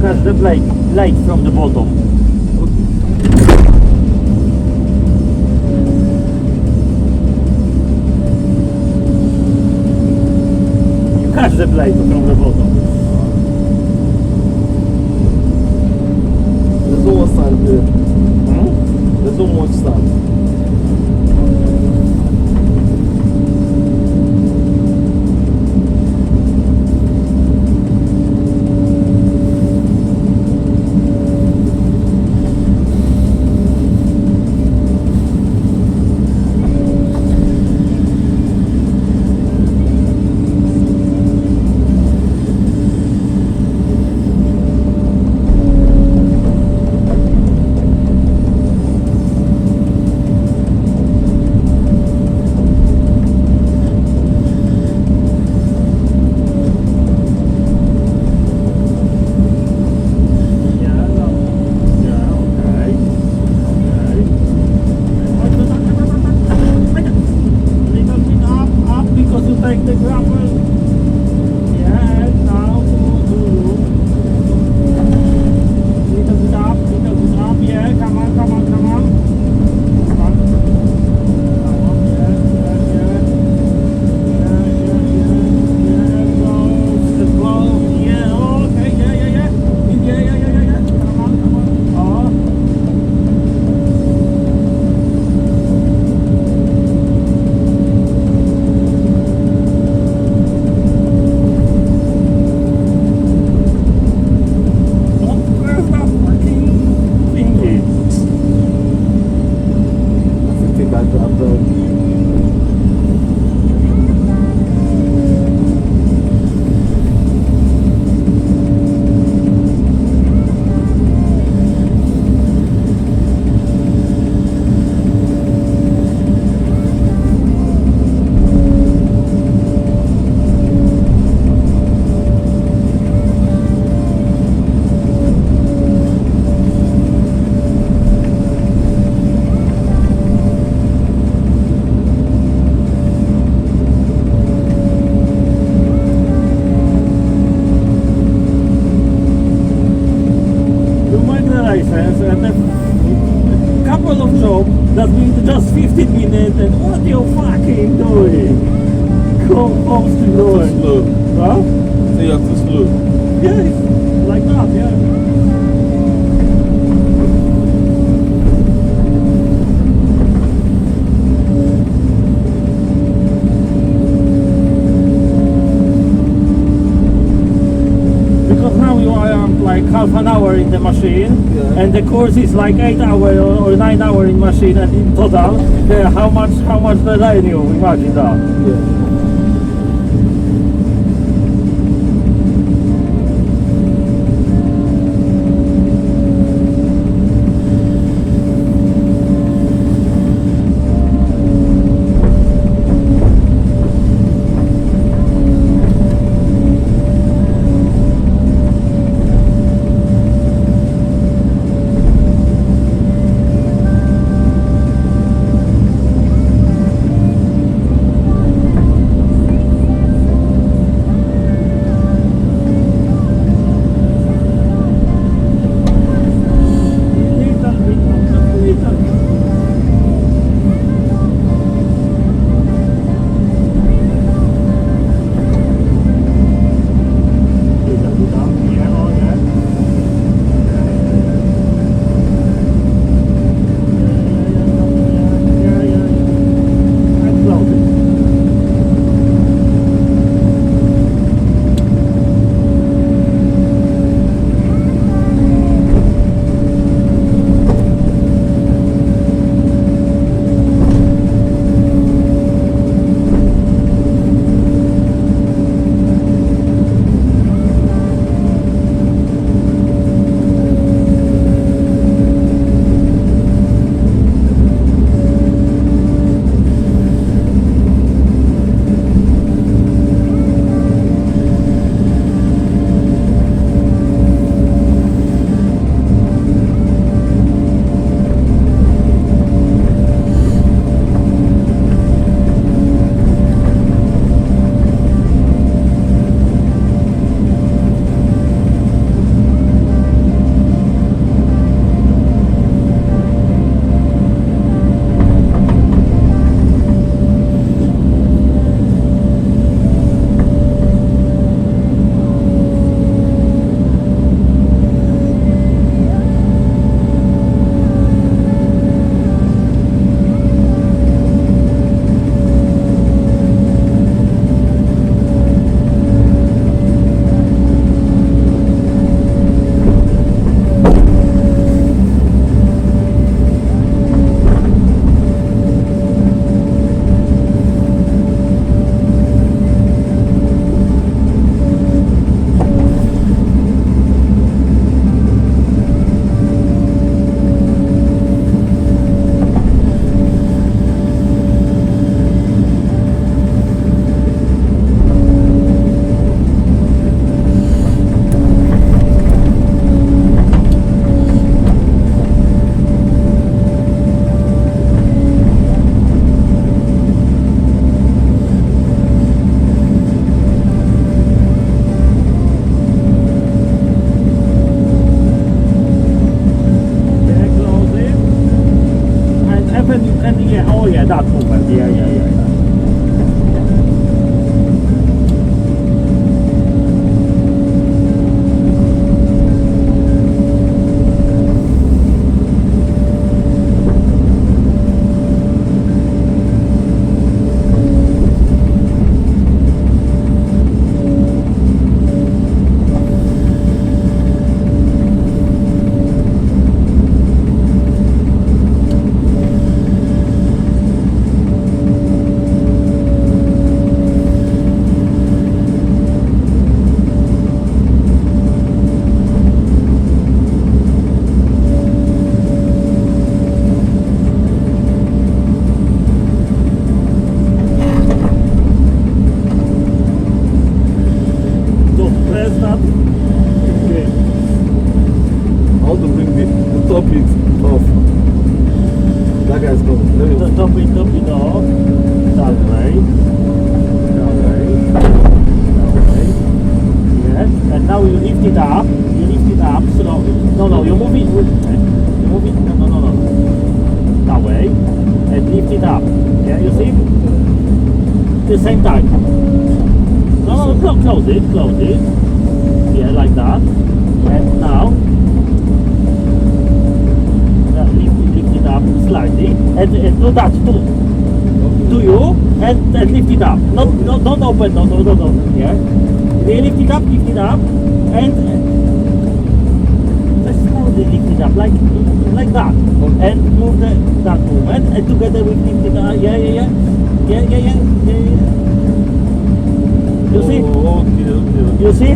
catch the blade light from the bottom. You catch the blade from the bottom. There's no more sand here. There's no much sand. And a couple of jobs that means just 15 minutes and what you fucking doing? Come home to doing. Slow. Huh? So you have to slow. Yeah, it's like that, yeah. Like half an hour in the machine, yeah. And the course is like 8 hours or 9 hours in machine, and in total, how much the line you imagine that? Yeah. start. Okay. How to bring the top it off. That guy's coming. Let me Top it off. That way. That way. That way. Yes. And now you lift it up. You lift it up slowly. No, you move it. You move it. No. That way. And lift it up. Yeah, you see? At the same time. No, close it. Yeah, like that. And now, lift it up slightly. And do that too. To you and lift it up. No, don't open. No. Yeah. You lift it up, and slowly lift it up like that. And move that movement and together with lift it up. Yeah. You see? Oh, okay. You see?